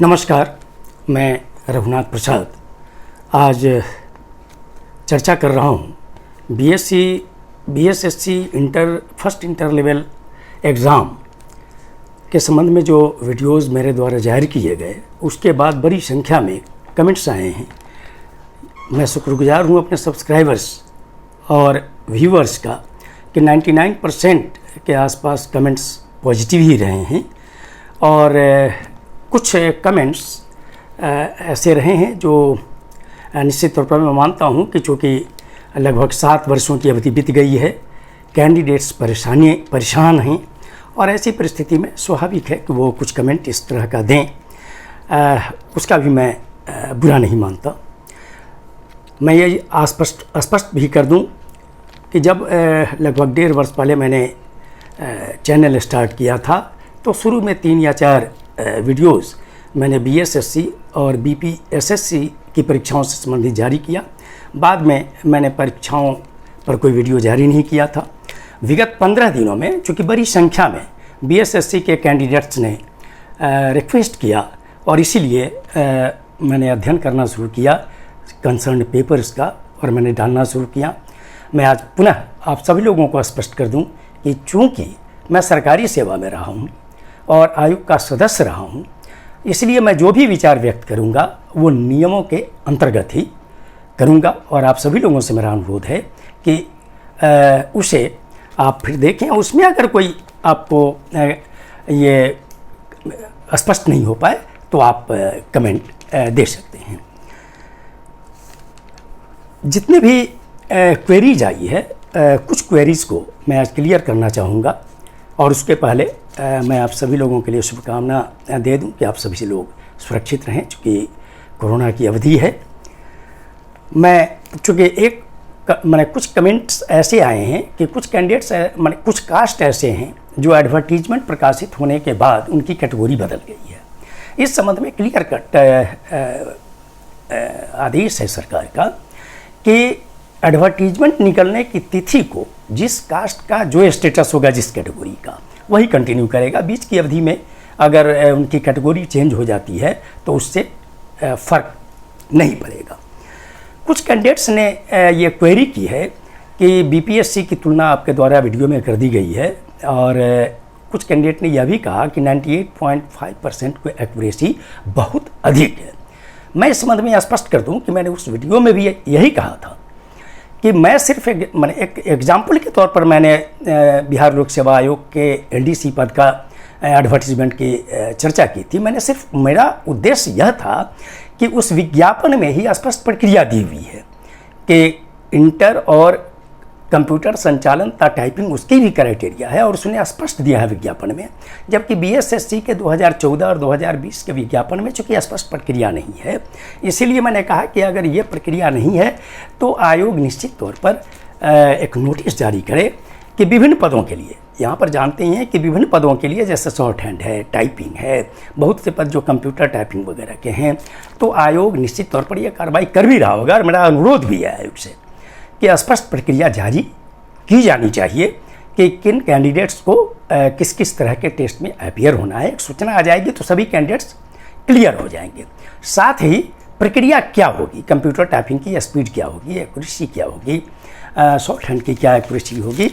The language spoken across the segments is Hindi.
नमस्कार, मैं रघुनाथ प्रसाद आज चर्चा कर रहा हूँ BSSC first inter level exam के संबंध में जो वीडियोज़ मेरे द्वारा जाहिर किए गए, उसके बाद बड़ी संख्या में कमेंट्स आए हैं। मैं शुक्रगुजार हूँ अपने सब्सक्राइबर्स और व्यूअर्स का कि 99% के आसपास कमेंट्स पॉजिटिव ही रहे हैं और कुछ कमेंट्स ऐसे रहे हैं जो निश्चित तौर पर मैं मानता हूं कि चूँकि लगभग 7 वर्षों की अवधि बीत गई है, कैंडिडेट्स परेशान हैं और ऐसी परिस्थिति में स्वाभाविक है कि वो कुछ कमेंट इस तरह का दें, उसका भी मैं बुरा नहीं मानता। मैं ये स्पष्ट भी कर दूं कि जब लगभग 1.5 वर्ष पहले मैंने चैनल स्टार्ट किया था तो शुरू में 3 या 4 वीडियोज़ मैंने बीएसएससी और बीपीएसएससी की परीक्षाओं से संबंधित जारी किया। बाद में मैंने परीक्षाओं पर कोई वीडियो जारी नहीं किया था। विगत 15 दिनों में चूँकि बड़ी संख्या में बीएसएससी के कैंडिडेट्स ने रिक्वेस्ट किया और इसीलिए मैंने अध्ययन करना शुरू किया कंसर्न पेपर्स का और मैंने डालना शुरू किया। मैं आज पुनः आप सभी लोगों को स्पष्ट कर दूं कि चूँकि मैं सरकारी सेवा में रहा हूं और आयोग का सदस्य रहा हूं, इसलिए मैं जो भी विचार व्यक्त करूंगा वो नियमों के अंतर्गत ही करूंगा और आप सभी लोगों से मेरा अनुरोध है कि उसे आप फिर देखें। उसमें अगर कोई आपको ये स्पष्ट नहीं हो पाए तो आप कमेंट दे सकते हैं। जितने भी क्वेरीज आई है, कुछ क्वेरीज़ को मैं आज क्लियर करना चाहूँगा और उसके पहले मैं आप सभी लोगों के लिए शुभकामना दे दूं कि आप सभी लोग सुरक्षित रहें चूँकि कोरोना की अवधि है। मैं चूँकि मैंने कुछ कमेंट्स ऐसे आए हैं कि कुछ कैंडिडेट्स कुछ कास्ट ऐसे हैं जो एडवर्टीजमेंट प्रकाशित होने के बाद उनकी कैटेगरी बदल गई है। इस संबंध में क्लियर कट आदेश है सरकार का कि एडवर्टीजमेंट निकलने की तिथि को जिस कास्ट का जो स्टेटस होगा, जिस कैटेगरी का, वही कंटिन्यू करेगा। बीच की अवधि में अगर उनकी कैटेगरी चेंज हो जाती है तो उससे फ़र्क नहीं पड़ेगा। कुछ कैंडिडेट्स ने ये क्वेरी की है कि बीपीएससी की तुलना आपके द्वारा वीडियो में कर दी गई है और कुछ कैंडिडेट ने यह भी कहा कि 98.5% की एक्यूरेसी बहुत अधिक है। मैं इस संबंध में स्पष्ट कर दूं कि मैंने उस वीडियो में भी यही कहा था कि मैं सिर्फ एक एग्जाम्पल के तौर पर मैंने बिहार लोक सेवा आयोग के एलडीसी पद का एडवर्टीजमेंट की चर्चा की थी। मैंने सिर्फ, मेरा उद्देश्य यह था कि उस विज्ञापन में ही स्पष्ट प्रक्रिया दी हुई है कि इंटर और कंप्यूटर संचालन तथा टाइपिंग उसकी भी क्राइटेरिया है और उसने स्पष्ट दिया है विज्ञापन में। जबकि बीएसएससी के 2014 और 2020 के विज्ञापन में चूँकि स्पष्ट प्रक्रिया नहीं है, इसीलिए मैंने कहा कि अगर ये प्रक्रिया नहीं है तो आयोग निश्चित तौर पर एक नोटिस जारी करे कि विभिन्न पदों के लिए, यहाँ पर जानते हैं कि विभिन्न पदों के लिए जैसे शॉर्ट हैंड है, टाइपिंग है, बहुत से पद जो कंप्यूटर टाइपिंग वगैरह के हैं, तो आयोग निश्चित तौर पर यह कार्रवाई कर भी रहा होगा। और मेरा अनुरोध भी है आयोग से कि स्पष्ट प्रक्रिया जारी की जानी चाहिए कि किन कैंडिडेट्स को किस किस तरह के टेस्ट में अपीयर होना है। एक सूचना आ जाएगी तो सभी कैंडिडेट्स क्लियर हो जाएंगे। साथ ही प्रक्रिया क्या होगी, कंप्यूटर टाइपिंग की स्पीड क्या होगी, एक्यूरेसी क्या होगी, शॉर्ट हैंड की क्या एक्यूरेसी होगी,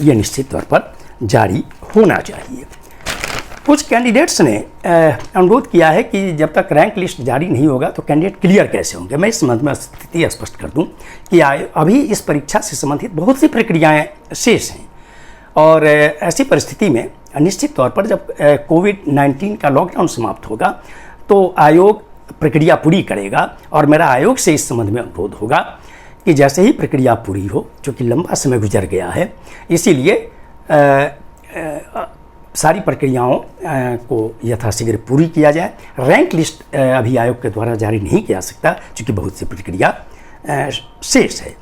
ये निश्चित तौर पर जारी होना चाहिए। कुछ कैंडिडेट्स ने अनुरोध किया है कि जब तक रैंक लिस्ट जारी नहीं होगा तो कैंडिडेट क्लियर कैसे होंगे। मैं इस संबंध में स्थिति स्पष्ट कर दूं कि अभी इस परीक्षा से संबंधित बहुत सी प्रक्रियाएं शेष हैं और ऐसी परिस्थिति में निश्चित तौर पर जब कोविड-19 का लॉकडाउन समाप्त होगा तो आयोग प्रक्रिया पूरी करेगा और मेरा आयोग से इस संबंध में अनुरोध होगा कि जैसे ही प्रक्रिया पूरी हो, चूँकि लंबा समय गुजर गया है, इसीलिए सारी प्रक्रियाओं को यथाशीघ्र पूरी किया जाए। रैंक लिस्ट अभी आयोग के द्वारा जारी नहीं किया सकता क्योंकि बहुत सी प्रक्रिया शेष है।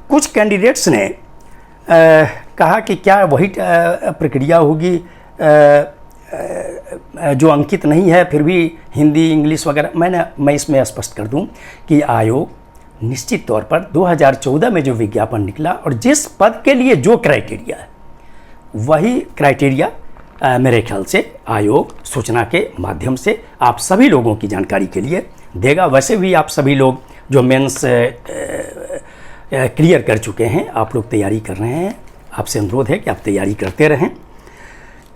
कुछ कैंडिडेट्स ने कहा कि क्या वही प्रक्रिया होगी जो अंकित नहीं है फिर भी हिंदी, इंग्लिश वगैरह। मैं इसमें स्पष्ट कर दूं कि आयोग निश्चित तौर पर 2014 में जो विज्ञापन निकला और जिस पद के लिए जो क्राइटेरिया है वही क्राइटेरिया मेरे ख्याल से आयोग सूचना के माध्यम से आप सभी लोगों की जानकारी के लिए देगा। वैसे भी आप सभी लोग जो मेंस क्लियर कर चुके हैं, आप लोग तैयारी कर रहे हैं, आपसे अनुरोध है कि आप तैयारी करते रहें।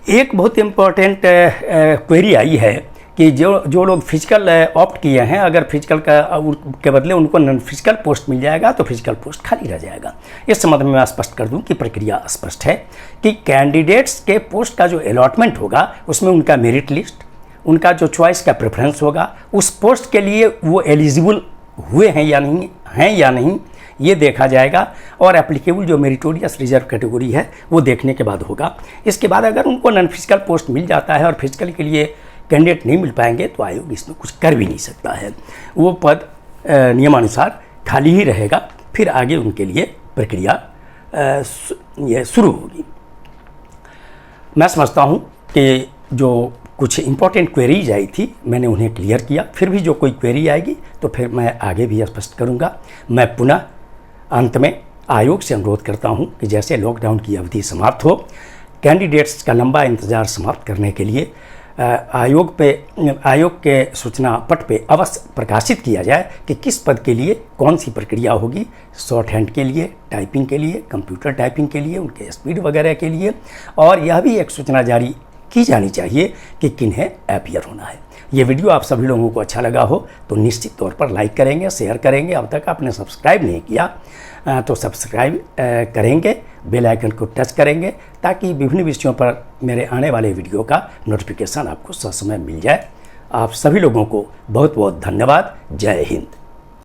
एक बहुत इम्पोर्टेंट क्वेरी आई है कि जो लोग फिजिकल ऑप्ट किए हैं, अगर फिजिकल के बदले उनको नॉन फिजिकल पोस्ट मिल जाएगा तो फिजिकल पोस्ट खाली रह जाएगा। इस संबंध में मैं स्पष्ट कर दूं कि प्रक्रिया स्पष्ट है कि कैंडिडेट्स के पोस्ट का जो अलॉटमेंट होगा उसमें उनका मेरिट लिस्ट, उनका जो चॉइस का प्रेफरेंस होगा, उस पोस्ट के लिए वो एलिजिबल हुए हैं या नहीं ये देखा जाएगा और एप्लीकेबल जो मेरिटोरियस रिजर्व कैटेगरी है वो देखने के बाद होगा। इसके बाद अगर उनको नॉन फिजिकल पोस्ट मिल जाता है और फिजिकल के लिए कैंडिडेट नहीं मिल पाएंगे तो आयोग इसमें कुछ कर भी नहीं सकता है, वो पद नियमानुसार खाली ही रहेगा। फिर आगे उनके लिए प्रक्रिया ये शुरू होगी। मैं समझता हूँ कि जो कुछ इम्पोर्टेंट क्वेरीज आई थी मैंने उन्हें क्लियर किया। फिर भी जो कोई क्वेरी आएगी तो फिर मैं आगे भी स्पष्ट करूँगा। मैं पुनः अंत में आयोग से अनुरोध करता हूं कि जैसे लॉकडाउन की अवधि समाप्त हो, कैंडिडेट्स का लंबा इंतज़ार समाप्त करने के लिए आयोग के सूचना पट पे अवश्य प्रकाशित किया जाए कि किस पद के लिए कौन सी प्रक्रिया होगी, शॉर्ट हैंड के लिए, टाइपिंग के लिए, कंप्यूटर टाइपिंग के लिए, उनके स्पीड वगैरह के लिए। और यह भी एक सूचना जारी की जानी चाहिए कि किन्हें अपीयर होना है। ये वीडियो आप सभी लोगों को अच्छा लगा हो तो निश्चित तौर पर लाइक करेंगे, शेयर करेंगे। अब तक आपने सब्सक्राइब नहीं किया तो सब्सक्राइब करेंगे, बेल आइकन को टच करेंगे ताकि विभिन्न विषयों पर मेरे आने वाले वीडियो का नोटिफिकेशन आपको ससमय मिल जाए। आप सभी लोगों को बहुत बहुत धन्यवाद। जय हिंद।